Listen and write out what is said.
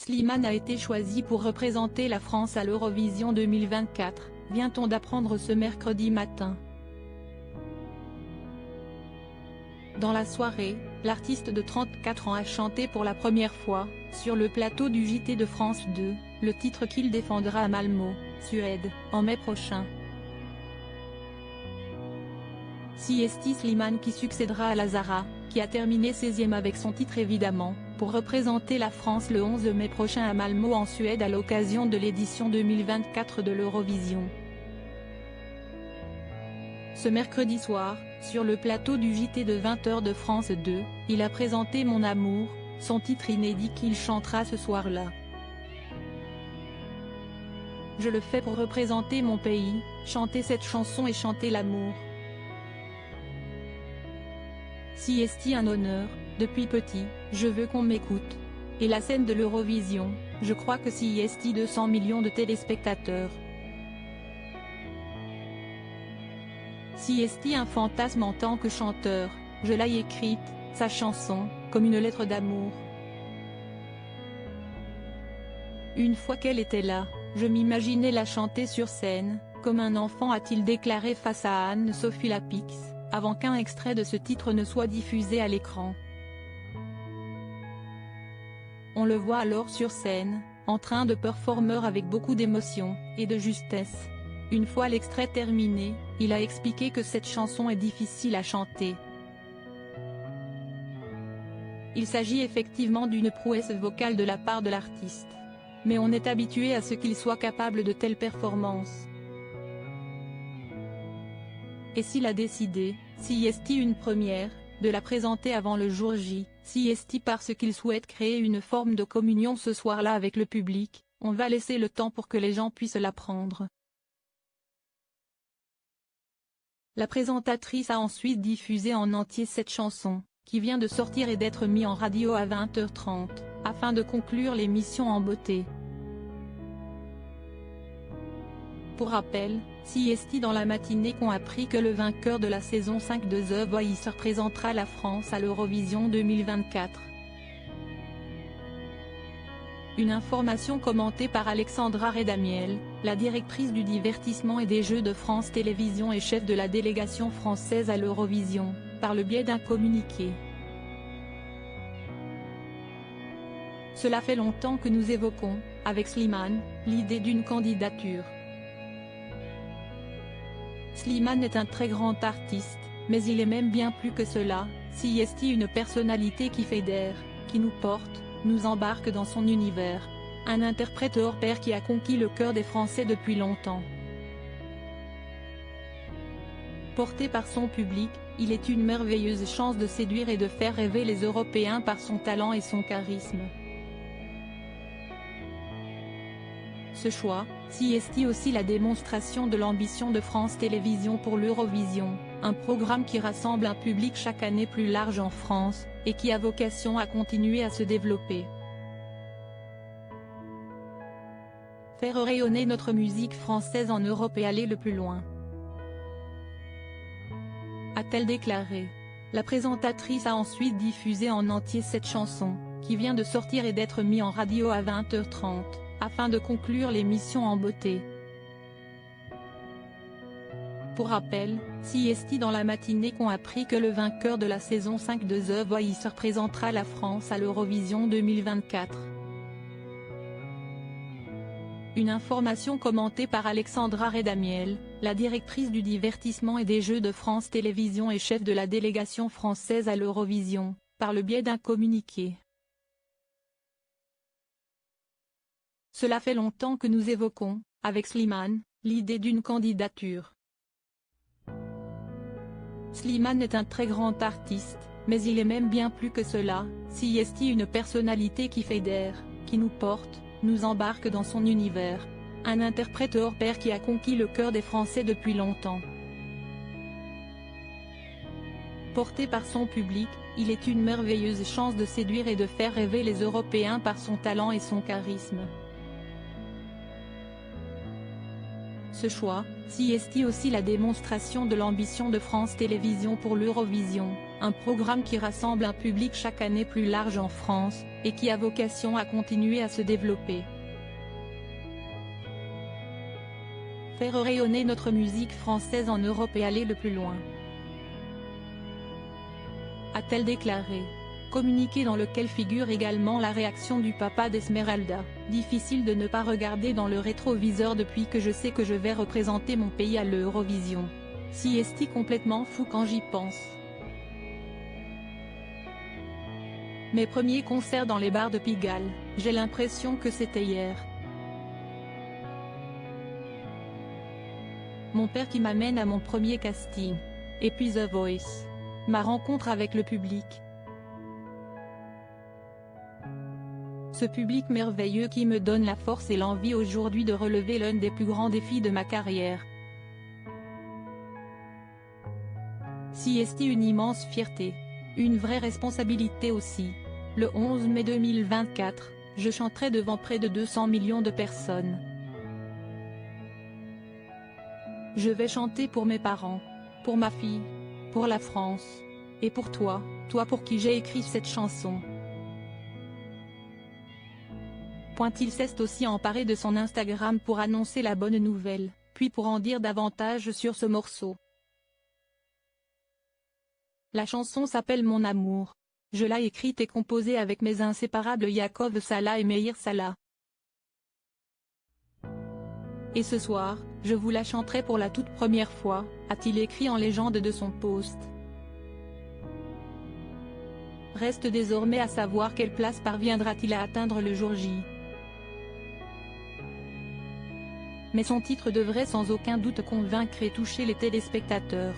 Slimane a été choisi pour représenter la France à l'Eurovision 2024, vient-on d'apprendre ce mercredi matin. Dans la soirée, l'artiste de 34 ans a chanté pour la première fois, sur le plateau du JT de France 2, le titre qu'il défendra à Malmö, Suède, en mai prochain. C'est Slimane qui succédera à Lazara, qui a terminé 16e avec son titre évidemment, pour représenter la France le 11 mai prochain à Malmö en Suède à l'occasion de l'édition 2024 de l'Eurovision. Ce mercredi soir, sur le plateau du JT de 20h de France 2, il a présenté Mon Amour, son titre inédit qu'il chantera ce soir-là. Je le fais pour représenter mon pays, chanter cette chanson et chanter l'amour. C'est un honneur, depuis petit, je veux qu'on m'écoute. Et la scène de l'Eurovision, je crois que c'est 200 millions de téléspectateurs. C'est un fantasme en tant que chanteur, je l'ai écrite, sa chanson, comme une lettre d'amour. Une fois qu'elle était là, je m'imaginais la chanter sur scène, comme un enfant, a-t-il déclaré face à Anne-Sophie Lapix, avant qu'un extrait de ce titre ne soit diffusé à l'écran. On le voit alors sur scène, en train de performer avec beaucoup d'émotion, et de justesse. Une fois l'extrait terminé, il a expliqué que cette chanson est difficile à chanter. Il s'agit effectivement d'une prouesse vocale de la part de l'artiste. Mais on est habitué à ce qu'il soit capable de telles performances. Et s'il a décidé, c'est une première, de la présenter avant le jour J, c'est parce qu'il souhaite créer une forme de communion ce soir-là avec le public, on va laisser le temps pour que les gens puissent l'apprendre. La présentatrice a ensuite diffusé en entier cette chanson, qui vient de sortir et d'être mise en radio à 20h30, afin de conclure l'émission en beauté. Pour rappel, c'est dans la matinée qu'on a appris que le vainqueur de la saison 5 de The Voice représentera la France à l'Eurovision 2024. Une information commentée par Alexandra Redamiel, la directrice du divertissement et des Jeux de France Télévisions et chef de la délégation française à l'Eurovision, par le biais d'un communiqué. Cela fait longtemps que nous évoquons, avec Slimane, l'idée d'une candidature. Slimane est un très grand artiste, mais il est même bien plus que cela, c'est une personnalité qui fédère, qui nous porte, nous embarque dans son univers. Un interprète hors pair qui a conquis le cœur des Français depuis longtemps. Porté par son public, il est une merveilleuse chance de séduire et de faire rêver les Européens par son talent et son charisme. Ce choix, c'est aussi la démonstration de l'ambition de France Télévisions pour l'Eurovision, un programme qui rassemble un public chaque année plus large en France, et qui a vocation à continuer à se développer. Faire rayonner notre musique française en Europe et aller le plus loin, a-t-elle déclaré. La présentatrice a ensuite diffusé en entier cette chanson, qui vient de sortir et d'être mise en radio à 20h30, afin de conclure l'émission en beauté. Pour rappel, c'est dans la matinée qu'on a appris que le vainqueur de la saison 5 de The Voice représentera la France à l'Eurovision 2024. Une information commentée par Alexandra Redamiel, la directrice du divertissement et des Jeux de France Télévisions et chef de la délégation française à l'Eurovision, par le biais d'un communiqué. Cela fait longtemps que nous évoquons, avec Slimane, l'idée d'une candidature. Slimane est un très grand artiste, mais il est même bien plus que cela, c'est une personnalité qui fédère, qui nous porte, nous embarque dans son univers. Un interprète hors pair qui a conquis le cœur des Français depuis longtemps. Porté par son public, il est une merveilleuse chance de séduire et de faire rêver les Européens par son talent et son charisme. Ce choix, si est aussi la démonstration de l'ambition de France Télévisions pour l'Eurovision, un programme qui rassemble un public chaque année plus large en France, et qui a vocation à continuer à se développer. Faire rayonner notre musique française en Europe et aller le plus loin, a-t-elle déclaré. Communiqué dans lequel figure également la réaction du papa d'Esmeralda. Difficile de ne pas regarder dans le rétroviseur depuis que je sais que je vais représenter mon pays à l'Eurovision. Si est complètement fou quand j'y pense. Mes premiers concerts dans les bars de Pigalle, j'ai l'impression que c'était hier. Mon père qui m'amène à mon premier casting. Et puis The Voice. Ma rencontre avec le public. Ce public merveilleux qui me donne la force et l'envie aujourd'hui de relever l'un des plus grands défis de ma carrière. Si est une immense fierté. Une vraie responsabilité aussi. Le 11 mai 2024, je chanterai devant près de 200 millions de personnes. Je vais chanter pour mes parents, pour ma fille, pour la France, et pour toi, toi pour qui j'ai écrit cette chanson. Il s'est aussi emparé de son Instagram pour annoncer la bonne nouvelle, puis pour en dire davantage sur ce morceau. La chanson s'appelle Mon amour. Je l'ai écrite et composée avec mes inséparables Yaakov Salah et Meir Salah. Et ce soir, je vous la chanterai pour la toute première fois, a-t-il écrit en légende de son post. Reste désormais à savoir quelle place parviendra-t-il à atteindre le jour J. Mais son titre devrait sans aucun doute convaincre et toucher les téléspectateurs.